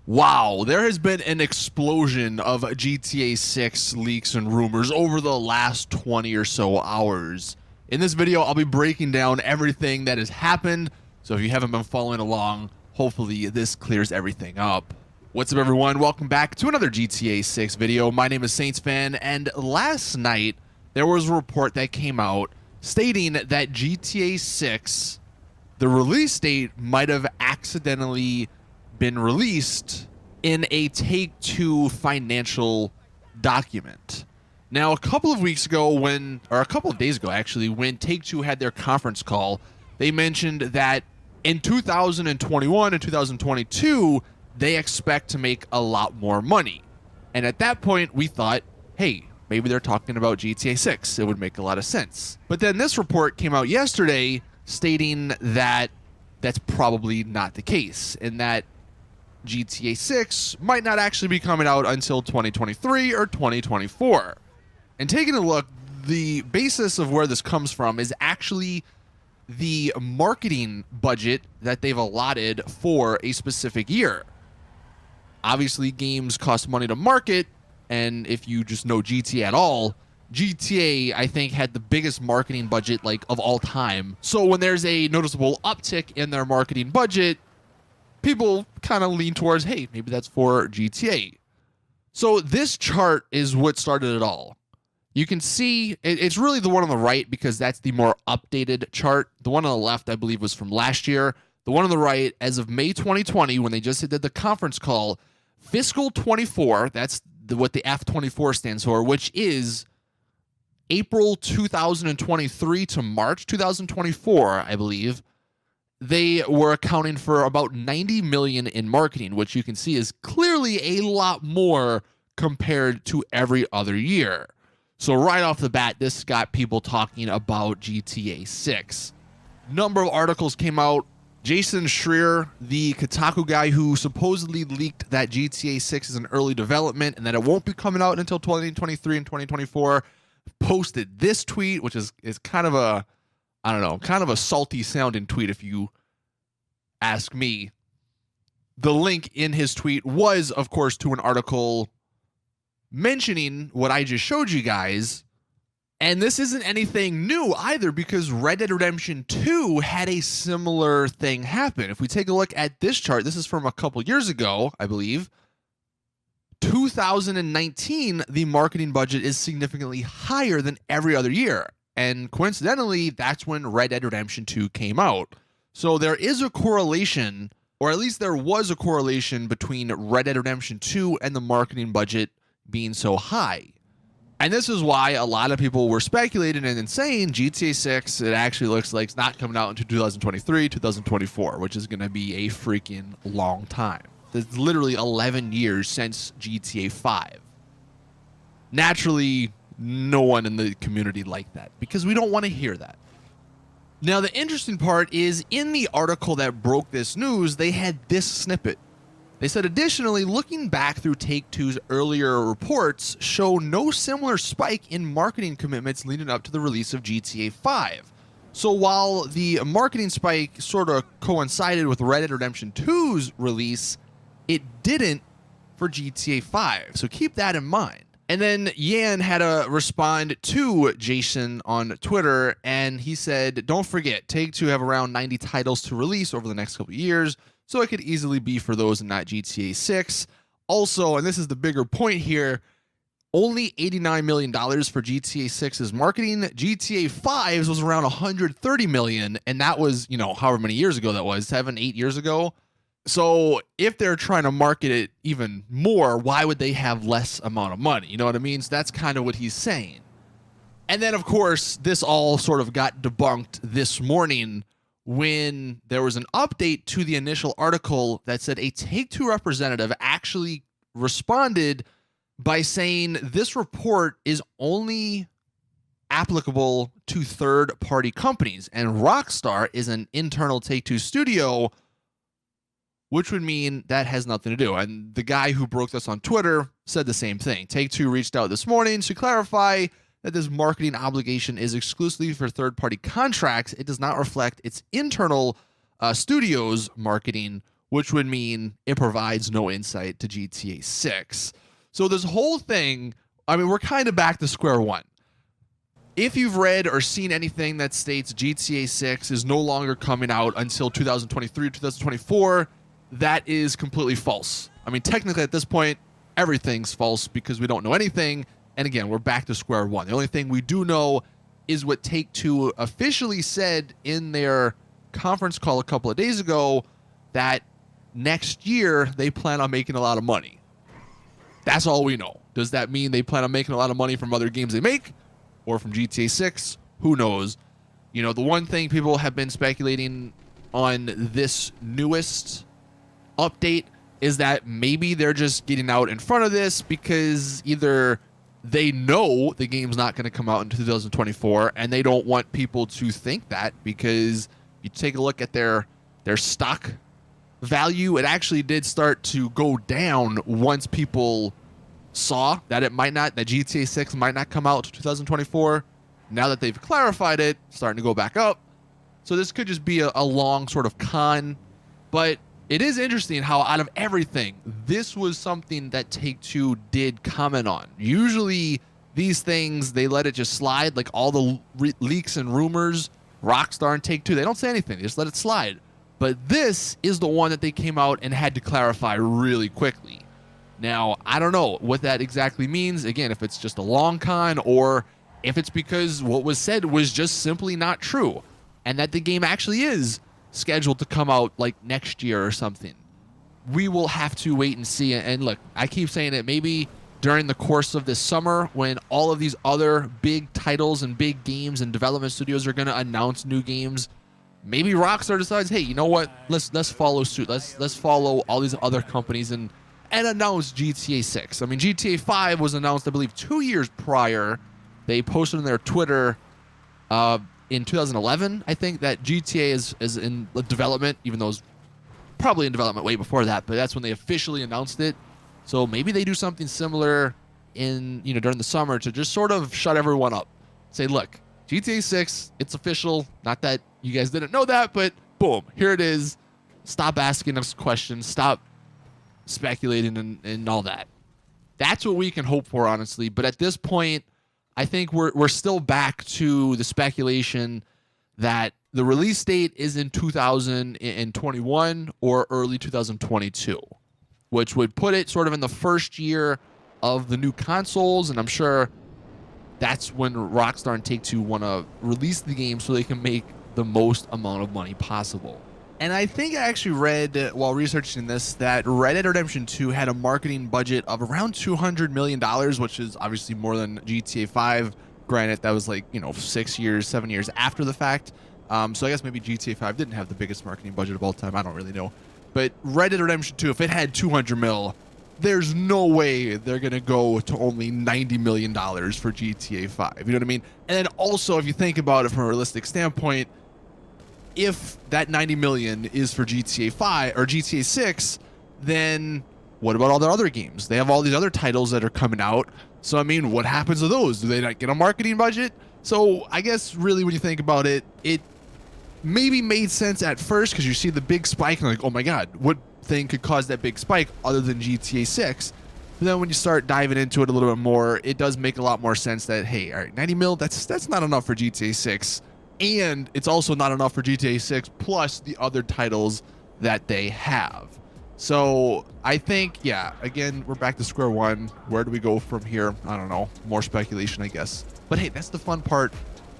Wow, there has been an explosion of GTA 6 leaks and rumors over the last 20 or so hours. In this video, I'll be breaking down everything that has happened, so if you haven't been following along, hopefully this clears everything up. What's up everyone, welcome back to another GTA 6 video. My name is Saintsfan, and last night there was a report that came out stating that GTA 6, the release date might have accidentally been released in a Take-Two financial document. Now, a couple of days ago actually, when Take-Two had their conference call, they mentioned that in 2021 and 2022, they expect to make a lot more money. And at that point, we thought, hey, maybe they're talking about GTA 6. It would make a lot of sense. But then this report came out yesterday stating that that's probably not the case, and that GTA 6 might not actually be coming out until 2023 or 2024. And taking a look, the basis of where this comes from is actually the marketing budget that they've allotted for a specific year. Obviously, games cost money to market, and if you just know GTA at all, GTA, I think, had the biggest marketing budget of all time. So when there's a noticeable uptick in their marketing budget, people kind of lean towards, hey, maybe that's for GTA. So this chart is what started it all. You can see it's really the one on the right because that's the more updated chart. The one on the left, I believe, was from last year. The one on the right, as of May 2020, when they just did the conference call, fiscal 24, that's what the F24 stands for, which is April 2023 to March 2024, I believe. They were accounting for about 90 million in marketing, which you can see is clearly a lot more compared to every other year. So right off the bat, this got people talking about GTA 6. Number of articles came out. Jason Schreier, the Kotaku guy who supposedly leaked that GTA 6 is in early development and that it won't be coming out until 2023 and 2024, posted this tweet, which is kind of a, I don't know, kind of a salty sounding tweet if you ask me. The link in his tweet was, of course, to an article mentioning what I just showed you guys. And this isn't anything new either, because Red Dead Redemption 2 had a similar thing happen. If we take a look at this chart, this is from a couple years ago, I believe. 2019, the marketing budget is significantly higher than every other year. And coincidentally, that's when Red Dead Redemption 2 came out. So there is a correlation, or at least there was a correlation between Red Dead Redemption 2 and the marketing budget being so high. And this is why a lot of people were speculating and saying GTA 6, it actually looks like it's not coming out until 2023, 2024, which is going to be a freaking long time. It's literally 11 years since GTA 5. Naturally, no one in the community liked that because we don't want to hear that. Now, the interesting part is in the article that broke this news, they had this snippet. They said, additionally, looking back through Take-Two's earlier reports show no similar spike in marketing commitments leading up to the release of GTA 5. So while the marketing spike sort of coincided with Red Dead Redemption 2's release, it didn't for GTA 5. So keep that in mind. And then Yan had to respond to Jason on Twitter, and he said, don't forget, Take-Two have around 90 titles to release over the next couple of years, so it could easily be for those and not GTA 6. Also, and this is the bigger point here, only $89 million for GTA 6's marketing. GTA 5's was around $130 million, and that was, however many years ago that was, 7-8 years ago. So if they're trying to market it even more, why would they have less amount of money? You know what I mean? So that's kind of what he's saying. And then, of course, this all sort of got debunked this morning when there was an update to the initial article that said a Take-Two representative actually responded by saying this report is only applicable to third-party companies, and Rockstar is an internal Take-Two studio, which would mean that has nothing to do. And the guy who broke this on Twitter said the same thing. Take-Two reached out this morning to clarify that this marketing obligation is exclusively for third-party contracts. It does not reflect its internal studios marketing, which would mean it provides no insight to GTA 6. So this whole thing, I mean, we're kind of back to square one. If you've read or seen anything that states GTA 6 is no longer coming out until 2023 or 2024, that is completely false. I mean, technically at this point, everything's false because we don't know anything. And again, we're back to square one. The only thing we do know is what Take-Two officially said in their conference call a couple of days ago, that next year they plan on making a lot of money. That's all we know. Does that mean they plan on making a lot of money from other games they make or from GTA 6? Who knows? You know, the one thing people have been speculating on this newest update is that maybe they're just getting out in front of this because either they know the game's not going to come out in 2024 and they don't want people to think that, because you take a look at their stock value, it actually did start to go down once people saw that that GTA 6 might not come out to 2024. Now that they've clarified it, starting to go back up. So this could just be a long sort of con, but it is interesting how out of everything, this was something that Take-Two did comment on. Usually these things, they let it just slide, like all the leaks and rumors, Rockstar and Take-Two, they don't say anything, they just let it slide. But this is the one that they came out and had to clarify really quickly. Now, I don't know what that exactly means. Again, if it's just a long con or if it's because what was said was just simply not true and that the game actually is scheduled to come out like next year or something. We will have to wait and see. And look, I keep saying it, maybe during the course of this summer when all of these other big titles and big games and development studios are going to announce new games, maybe Rockstar decides, hey, you know what? Let's follow suit. Let's follow all these other companies and announce GTA 6. I mean, GTA 5 was announced, I believe, 2 years prior. They posted on their Twitter in 2011, I think, that GTA is in development, even though it was probably in development way before that, but that's when they officially announced it. So maybe they do something similar in, you know, during the summer to just sort of shut everyone up. Say, look, GTA 6, it's official. Not that you guys didn't know that, but boom, here it is. Stop asking us questions. Stop speculating and all that. That's what we can hope for, honestly. But at this point, I think we're still back to the speculation that the release date is in 2021 or early 2022, which would put it sort of in the first year of the new consoles. And I'm sure that's when Rockstar and Take-Two want to release the game so they can make the most amount of money possible. And I think I actually read while researching this that Red Dead Redemption 2 had a marketing budget of around $200 million, which is obviously more than GTA 5. Granted, that was like, you know, 7 years after the fact. So I guess maybe GTA 5 didn't have the biggest marketing budget of all time. I don't really know. But Red Dead Redemption 2, if it had 200 mil, there's no way they're going to go to only $90 million for GTA 5. You know what I mean? And then also, if you think about it from a realistic standpoint, if that 90 million is for GTA 5 or GTA 6, then what about all their other games? They have all these other titles that are coming out. So, I mean, what happens to those? Do they not get a marketing budget? So, I guess really when you think about it, it maybe made sense at first because you see the big spike and like, oh my God, what thing could cause that big spike other than GTA 6? But then when you start diving into it a little bit more, it does make a lot more sense that, hey, all right, 90 mil, that's not enough for GTA 6. And it's also not enough for GTA 6 plus the other titles that they have. So I think, yeah, again, we're back to square one. Where do we go from here? I don't know. More speculation, I guess. But hey, that's the fun part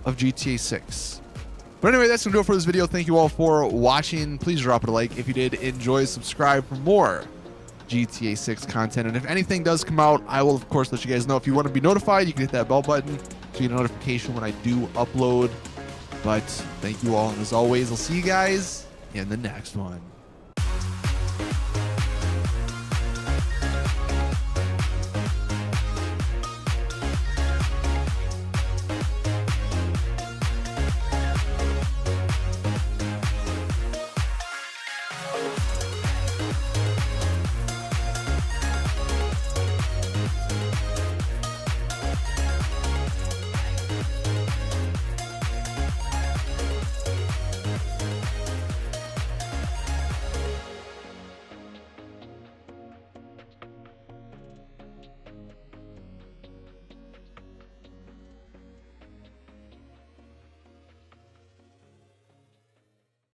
of GTA 6. But anyway, that's going to do it for this video. Thank you all for watching. Please drop it a like if you did enjoy. Subscribe for more GTA 6 content. And if anything does come out, I will, of course, let you guys know. If you want to be notified, you can hit that bell button so you get a notification when I do upload. But thank you all, and as always, I'll see you guys in the next one.